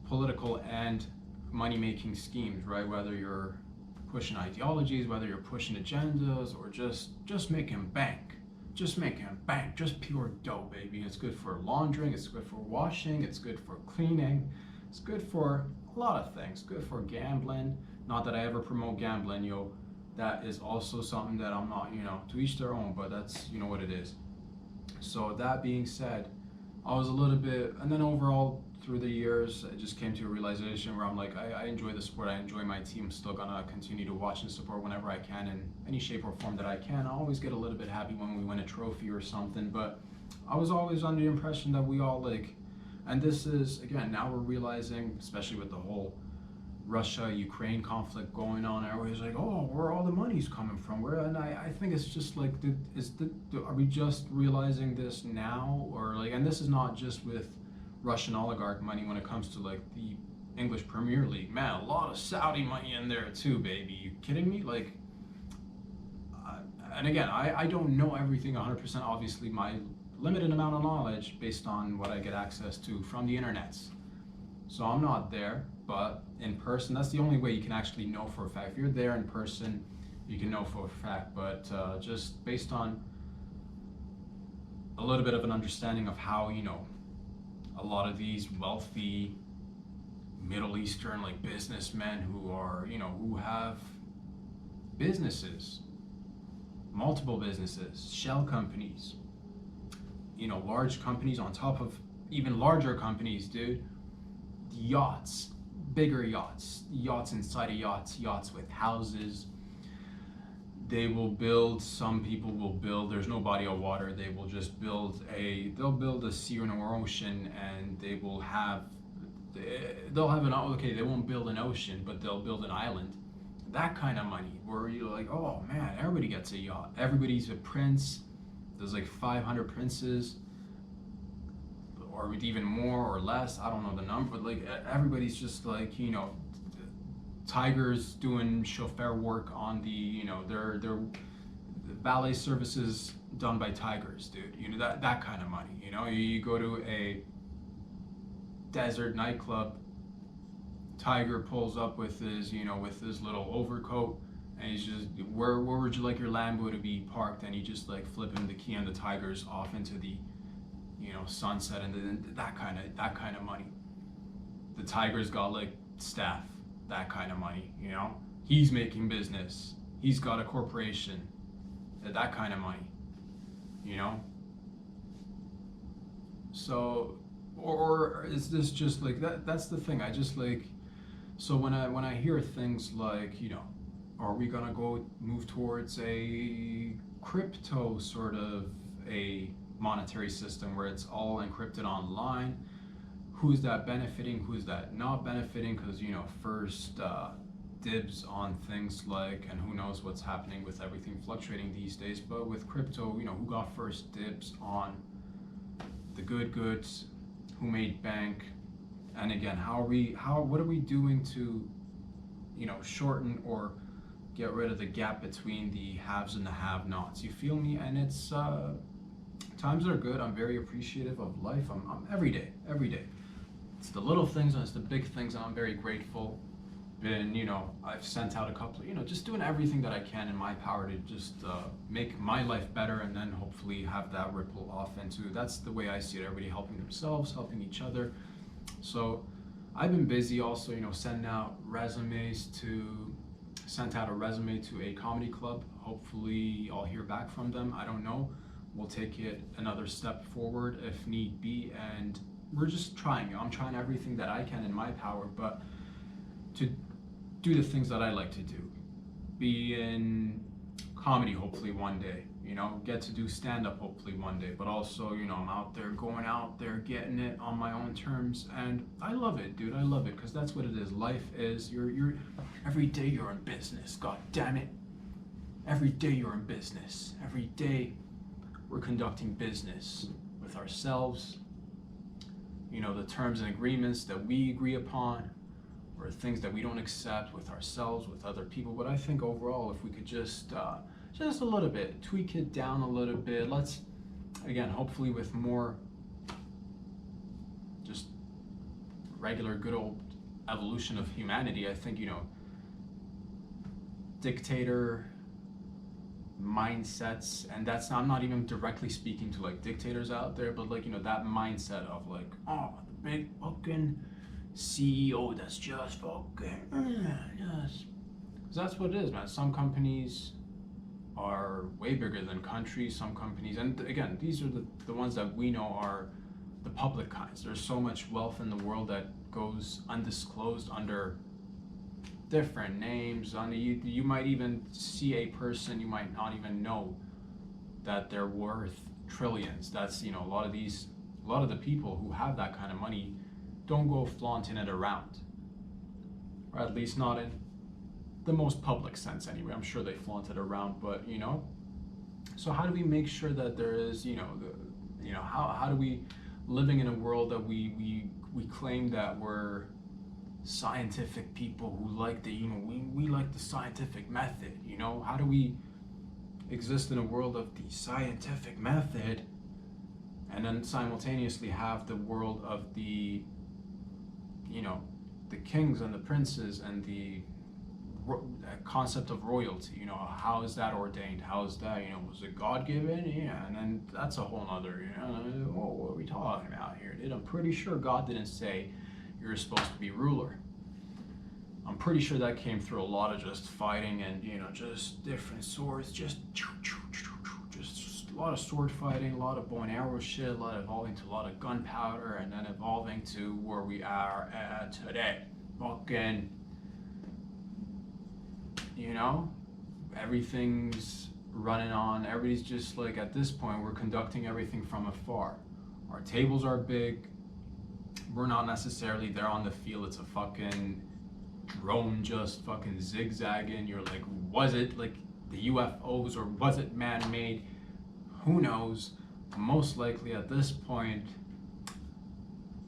political and money-making schemes, right? Whether you're pushing ideologies, whether you're pushing agendas, or just making bank. Just making bank, just pure dough, baby. It's good for laundering, it's good for washing, it's good for cleaning, it's good for a lot of things. Good for gambling. Not that I ever promote gambling, that is also something that I'm not, to each their own, but that's, what it is. So that being said, I was a little bit, and then overall through the years, I just came to a realization where I'm like, I enjoy the sport, I enjoy my team, I'm still gonna continue to watch and support whenever I can in any shape or form that I can. I always get a little bit happy when we win a trophy or something, but I was always under the impression that we all, like, and this is, again, now we're realizing, especially with the whole Russia-Ukraine conflict going on, everybody's like, oh, where all the money's coming from? And I think it's just like, are we just realizing this now? Or like, and this is not just with Russian oligarch money when it comes to like the English Premier League. Man, a lot of Saudi money in there too, baby. You kidding me? Like, and again, I don't know everything 100%. Obviously, my limited amount of knowledge based on what I get access to from the internets. So I'm not there, but in person, that's the only way you can actually know for a fact. If you're there in person, you can know for a fact, but just based on a little bit of an understanding of how, a lot of these wealthy Middle Eastern like businessmen who are, who have businesses, multiple businesses, shell companies, large companies on top of even larger companies, dude, yachts, bigger yachts, yachts inside of yachts, yachts with houses, they will build, some people will build, there's no body of water, they will just they'll build a sea or an ocean, and they'll have okay, they won't build an ocean, but they'll build an island. That kind of money, where you're like, oh man, everybody gets a yacht, everybody's a prince, there's like 500 princes, or even more or less, I don't know the number, but like everybody's just like, tigers doing chauffeur work on the, their valet services done by tigers, dude. That kind of money. You go to a desert nightclub, tiger pulls up with his, with his little overcoat, and he's just, where would you like your Lambo to be parked? And he just like flip him the key, and the tiger's off into the, sunset, and then that kind of money. The tiger's got like staff. That kind of money, he's making business, he's got a corporation, that kind of money, so, or is this just like that's the thing, I just like, so when I hear things like, are we gonna move towards a crypto sort of a monetary system where it's all encrypted online? Who's that benefiting? Who's that not benefiting? Because, first dibs on things like, and who knows what's happening with everything fluctuating these days, but with crypto, who got first dibs on the good goods, who made bank, and again, what are we doing to, shorten or get rid of the gap between the haves and the have-nots? You feel me? And it's times are good. I'm very appreciative of life. I'm every day. It's the little things and it's the big things, and I'm very grateful. And I've sent out a couple, just doing everything that I can in my power to just make my life better, and then hopefully have that ripple off into, that's the way I see it, everybody helping themselves, helping each other. So I've been busy also, sent out a resume to a comedy club. Hopefully I'll hear back from them. I don't know. We'll take it another step forward if need be, and we're just trying. I'm trying everything that I can in my power, but to do the things that I like to do. Be in comedy hopefully one day, get to do stand-up hopefully one day, but also, I'm out there, going out there, getting it on my own terms, and I love it, dude. I love it, because that's what it is. Life is, you're every day you're in business, god damn it. Every day you're in business. Every day we're conducting business with ourselves, the terms and agreements that we agree upon, or things that we don't accept with ourselves, with other people. But I think overall, if we could just a little bit, tweak it down a little bit, let's, again, hopefully with more just regular good old evolution of humanity, I think, dictator mindsets, and I'm not even directly speaking to like dictators out there, but like, that mindset of like, oh, the big fucking CEO that's just fucking, yes. Because that's what it is, man. Some companies are way bigger than countries, some companies, and again, these are the ones that we know are the public kinds. There's so much wealth in the world that goes undisclosed under different names. You might even see a person, you might not even know that they're worth trillions. That's, a lot of the people who have that kind of money don't go flaunting it around, or at least not in the most public sense anyway. I'm sure they flaunt it around, but so how do we make sure that there is, how do we, living in a world that we claim that we're scientific people who like the, we like the scientific method, how do we exist in a world of the scientific method and then simultaneously have the world of the, the kings and the princes and the concept of royalty? How is that ordained? How is that, was it God-given? Yeah, and then that's a whole nother, what are we talking about here, dude? I'm pretty sure God didn't say you're supposed to be ruler. I'm pretty sure that came through a lot of just fighting and, just different swords, just a lot of sword fighting, a lot of bow and arrow shit, a lot evolving to a lot of gunpowder, and then evolving to where we are at today. Fucking, everything's running on. Everybody's just like, at this point, we're conducting everything from afar. Our tables are big. We're not necessarily there on the field. It's a fucking drone just fucking zigzagging. You're like, was it like the UFOs or was it man-made? Who knows? Most likely at this point,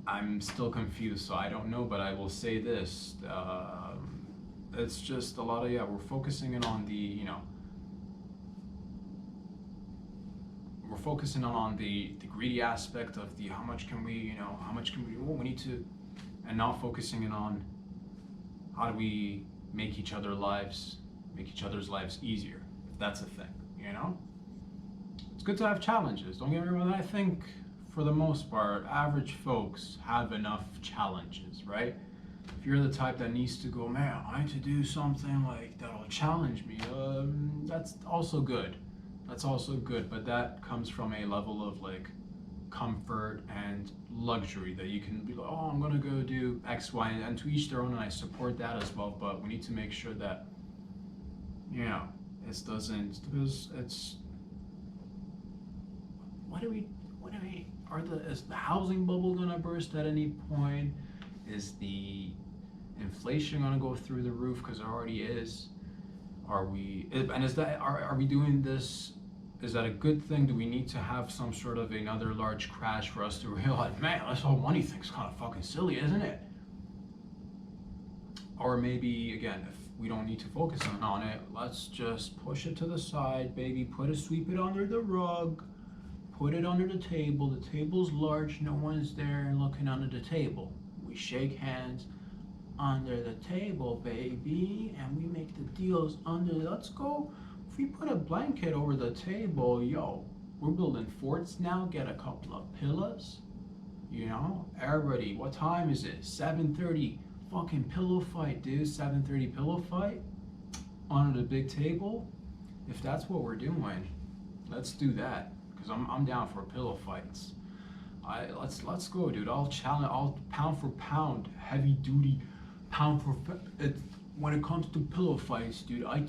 I'm still confused, so I don't know, but I will say this. It's just a lot of, we're focusing in on the, we're focusing on the greedy aspect of the how much can we we need to, and not focusing in on how do we make each other's lives easier, if that's a thing, It's good to have challenges, don't get me wrong. I think for the most part, average folks have enough challenges, right? If you're the type that needs to go, man, I need to do something like that'll challenge me, that's also good. But that comes from a level of like comfort and luxury that you can be like, oh, I'm gonna go do X, Y, and to each their own, and I support that as well. But we need to make sure that, it doesn't, because it's, is the housing bubble gonna burst at any point? Is the inflation gonna go through the roof? Because it already is. Are we doing this? Is that a good thing? Do we need to have some sort of another large crash for us to realize, man, this whole money thing's kind of fucking silly, isn't it? Or maybe, again, if we don't need to focus on it, let's just push it to the side, baby. Sweep it under the rug. Put it under the table. The table's large. No one's there looking under the table. We shake hands under the table, baby, and we make the deals under. Let's go. If we put a blanket over the table, we're building forts now. Get a couple of pillows. Everybody, what time is it? 7:30. Fucking pillow fight, dude. 7:30 pillow fight under the big table. If that's what we're doing, let's do that. Because I'm down for pillow fights. Let's go, dude. I'll pound for pound, heavy duty, pound for when it comes to pillow fights, dude. I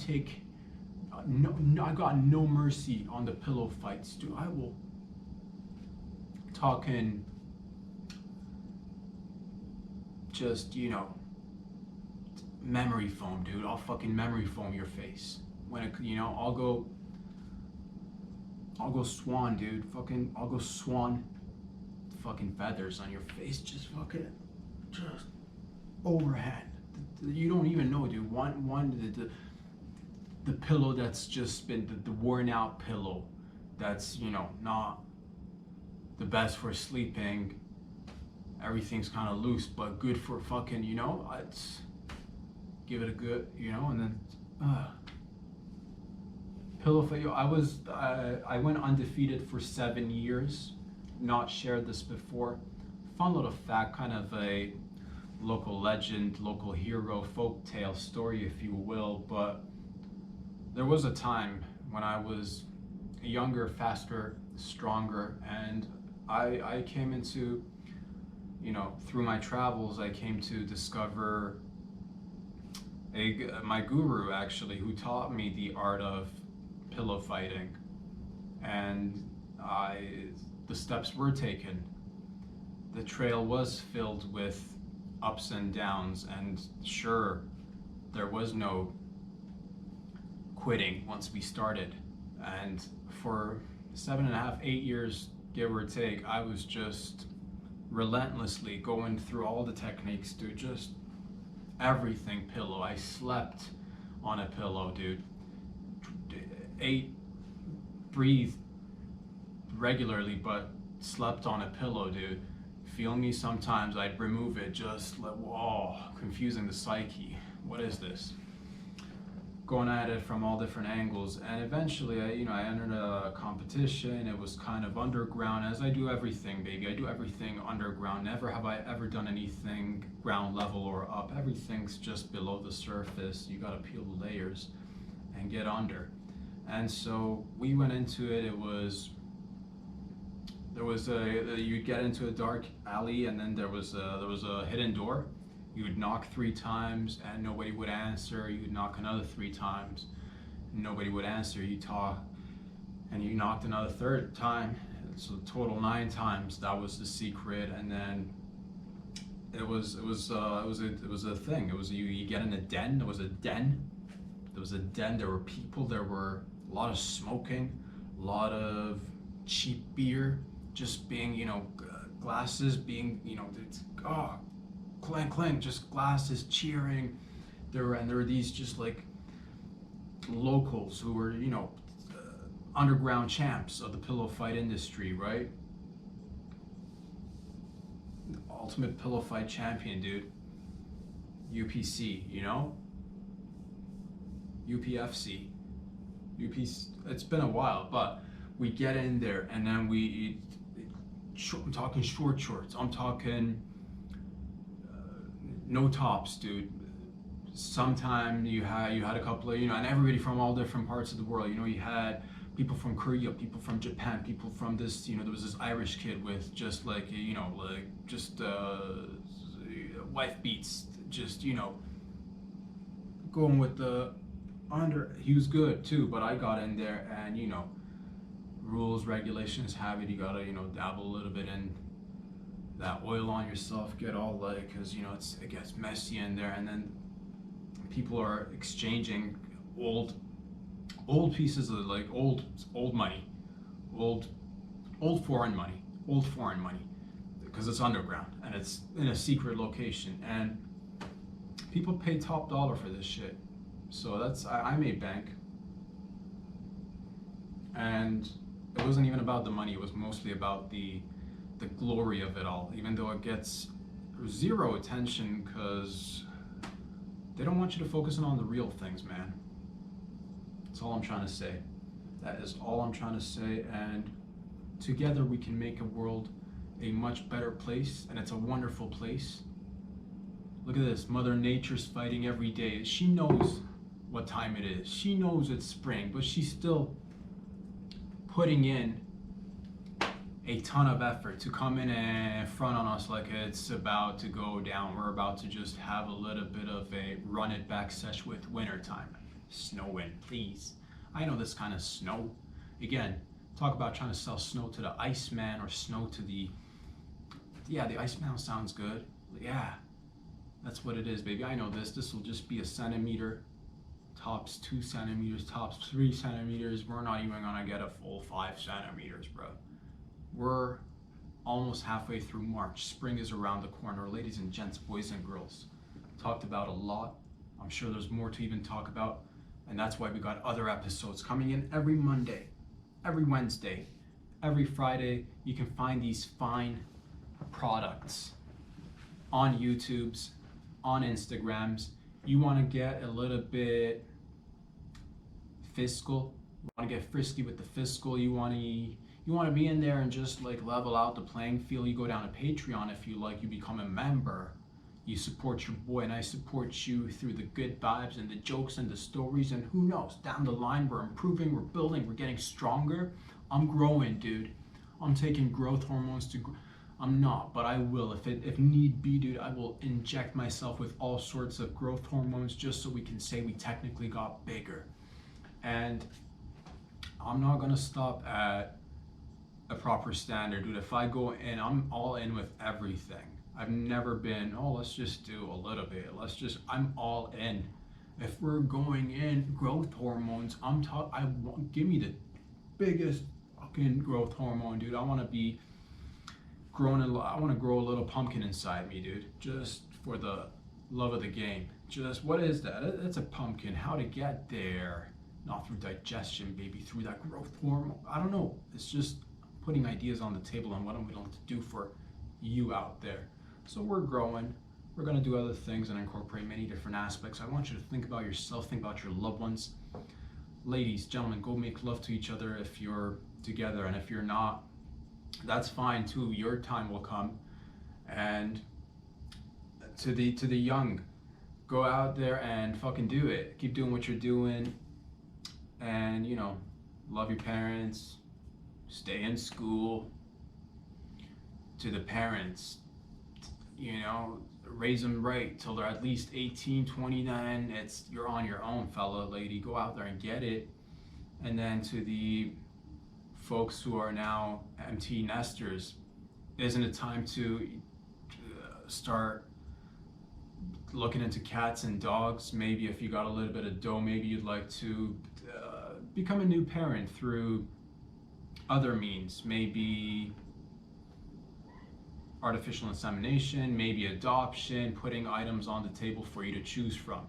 got no mercy on the pillow fights, dude. I will talking just memory foam, dude. I'll fucking memory foam your face. I'll go swan, dude. I'll go swan fucking feathers on your face. Just overhead. You don't even know, dude. The pillow that's just been the worn out pillow. That's, not the best for sleeping. Everything's kind of loose, but good for fucking, it's, give it a good, and then, pillow fight. I went undefeated for 7 years. Not shared this before. Fun little fact, kind of a local legend, local hero, folk tale story, if you will. But there was a time when I was younger, faster, stronger, and I came into, through my travels, I came to discover my guru, actually, who taught me the art of pillow fighting, and the steps were taken. The trail was filled with ups and downs, and sure, there was no quitting once we started. And for 7.5, 8 years, give or take, I was just relentlessly going through all the techniques, dude. Just everything pillow. I slept on a pillow, dude. Ate, breathed regularly, but slept on a pillow, dude. Feel me? Sometimes I'd remove it, just like, whoa, confusing the psyche. What is this? Going at it from all different angles, and eventually I entered a competition. It was kind of underground, as I do everything, baby. I do everything underground. Never have I ever done anything ground level or up. Everything's just below the surface. You gotta peel the layers and get under. And so we went into it. You'd get into a dark alley, and then there was a hidden door. You would knock 3 times and nobody would answer. You would knock another 3 times nobody would answer. You talk, and you knocked another third time, so total 9 times. That was the secret, and then it was a thing. It was you get in a den. There was a den. There was a den. There were people. There were a lot of smoking, a lot of cheap beer, just being, glasses being, it's, clank clank, just glasses cheering. There were these just like locals who were, underground champs of the pillow fight industry, right? Ultimate pillow fight champion, dude. UPC, UPFC. It's been a while, but we get in there and then I'm talking short shorts. I'm talking no tops, dude. Sometime you had a couple of, and everybody from all different parts of the world. You had people from Korea, people from Japan, people from this, there was this Irish kid with just like, wife beats, just, going with the he was good too, but I got in there and, rules, regulations have it, you gotta, dabble a little bit in that oil on yourself, get all like, cause it gets messy in there, and then people are exchanging old pieces of like old money, old foreign money, because it's underground and it's in a secret location, and people pay top dollar for this shit. So I made bank, and it wasn't even about the money. It was mostly about the glory of it all, even though it gets zero attention because they don't want you to focus on the real things, man. That's all I'm trying to say. That is all I'm trying to say, and together we can make a world a much better place, and it's a wonderful place. Look at this, Mother Nature's fighting every day. She knows what time it is. She knows it's spring, but she's still putting in a ton of effort to come in and front on us like it's about to go down. We're about to just have a little bit of a run it back sesh with winter time. Snowing, please. I know this kind of snow. Again, talk about trying to sell snow to the Iceman or snow to the Iceman sounds good. Yeah, that's what it is, baby. I know this. This will just be a centimeter, tops 2 centimeters, tops 3 centimeters. We're not even gonna get a full 5 centimeters, bro. We're almost halfway through March. Spring is around the corner. Ladies and gents, boys and girls. Talked about a lot. I'm sure there's more to even talk about. And that's why we got other episodes coming in every Monday, every Wednesday, every Friday. You can find these fine products on YouTube's, on Instagrams. You want to get a little bit fiscal, you want to get frisky with the fiscal, you want to be in there and just like level out the playing field. You go down to Patreon if you like, you become a member. You support your boy, and I support you through the good vibes and the jokes and the stories, and who knows, down the line we're improving, we're building, we're getting stronger. I'm growing, dude. I'm taking growth hormones to I'm not, but I will. If need be, dude, I will inject myself with all sorts of growth hormones just so we can say we technically got bigger. And I'm not gonna stop at a proper standard, dude. If I go in, I'm all in with everything. I've never been, let's just do a little bit. I'm all in. If we're going in growth hormones, give me the biggest fucking growth hormone, dude. I want to be growing I want to grow a little pumpkin inside me, dude. Just for the love of the game. Just, what is that? It's a pumpkin. How to get there? Not through digestion, baby. Through that growth hormone. I don't know. It's just putting ideas on the table on what I'm willing to do for you out there. So we're growing. We're going to do other things and incorporate many different aspects. I want you to think about yourself, think about your loved ones. Ladies, gentlemen, go make love to each other if you're together, and if you're not, that's fine too. Your time will come. And to the young, go out there and fucking do it. Keep doing what you're doing, and love your parents, stay in school. To the parents, raise them right till they're at least 18, 29. You're on your own, fella, lady. Go out there and get it. And then to the folks who are now empty nesters, isn't it time to start looking into cats and dogs? Maybe if you got a little bit of dough, maybe you'd like to become a new parent through other means. Maybe artificial insemination, maybe adoption, putting items on the table for you to choose from.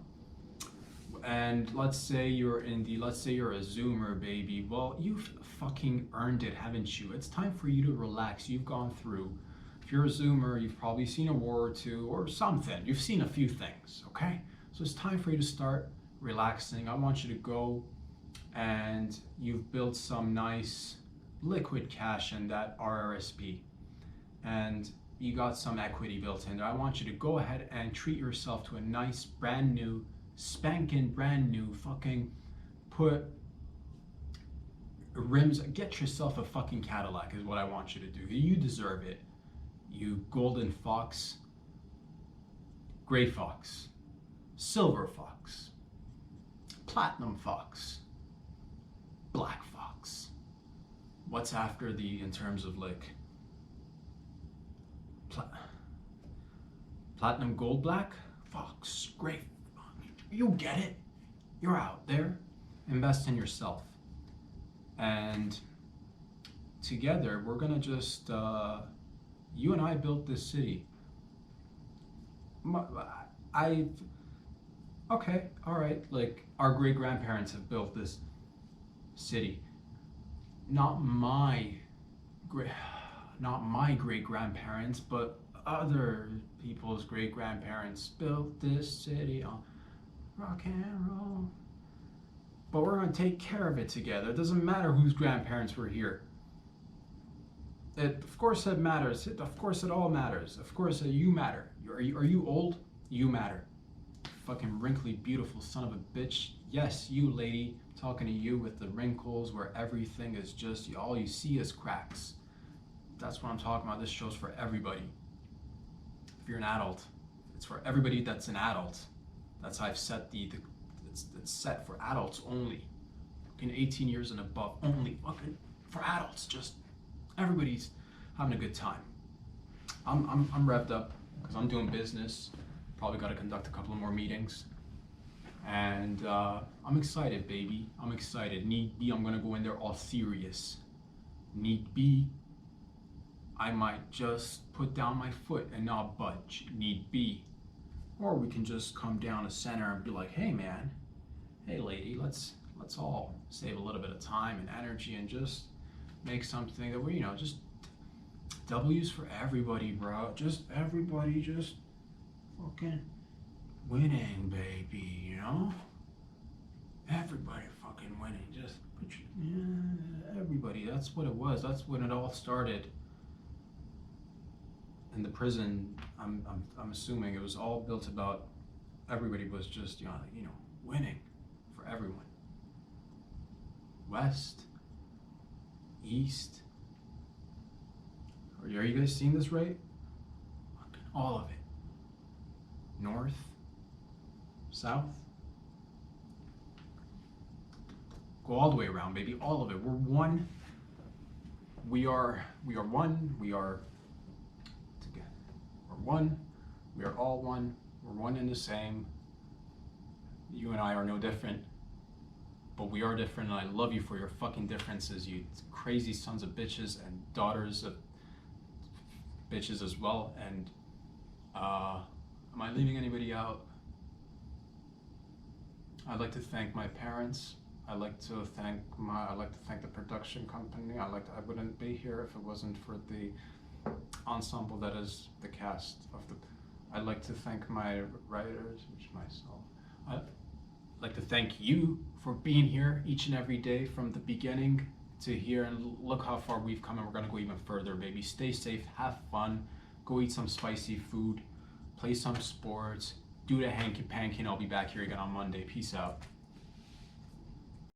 And let's say you're a Zoomer, baby. Well, you've fucking earned it, haven't you? It's time for you to relax. You've gone through. If you're a Zoomer, you've probably seen a war or two or something. You've seen a few things, okay? So it's time for you to start relaxing. I want you to go, and you've built some nice liquid cash in that RRSP. And you got some equity built in there. I want you to go ahead and treat yourself to a nice brand new, spanking brand new fucking, put rims, get yourself a fucking Cadillac is what I want you to do. You deserve it. You golden fox, gray fox, silver fox, platinum fox, black fox. What's after the, in terms of like, platinum gold black? Fox, gray. You get it. You're out there. Invest in yourself. And together, we're gonna just, you and I built this city. Okay, all right, like our great grandparents have built this city. Not my great grandparents, but other people's great grandparents built this city on rock and roll. But we're gonna take care of it together. It doesn't matter whose grandparents were here. Of course it matters. Of course it all matters. Of course you matter. Are you old? You matter. Fucking wrinkly, beautiful son of a bitch. Yes, you lady, talking to you with the wrinkles where everything is just, all you see is cracks. That's what I'm talking about. This show's for everybody. If you're an adult, it's for everybody that's an adult. That's how I've set it's set for adults only. Fucking 18 years and above only. Fucking for adults. Just everybody's having a good time. I'm revved up because I'm doing business. Probably got to conduct a couple of more meetings. And I'm excited, baby. I'm excited. Need be, I'm gonna go in there all serious. Need be, I might just put down my foot and not budge. Need be. Or we can just come down to center and be like, hey man, hey lady, let's all save a little bit of time and energy and just make something that we, just W's for everybody, bro. Just everybody just fucking winning, baby, Everybody fucking winning. Just everybody. That's what it was. That's when it all started. In the prison, I'm assuming it was all built about everybody was just winning for everyone. West, east. Are you guys seeing this right? All of it. North, south. Go all the way around, baby. All of it. We're one. We are one. We are together. We're one. We are all one. We're one and the same. You and I are no different. But we are different, and I love you for your fucking differences, you crazy sons of bitches and daughters of bitches as well. And am I leaving anybody out? I'd like to thank my parents. I'd like to thank the production company. I wouldn't be here if it wasn't for the ensemble that is the cast of the. I'd like to thank my writers, which myself. I'd like to thank you for being here each and every day from the beginning to here, and look how far we've come, and we're gonna go even further, baby. Stay safe, have fun, go eat some spicy food, play some sports, do the hanky panky, and I'll be back here again on Monday. Peace out.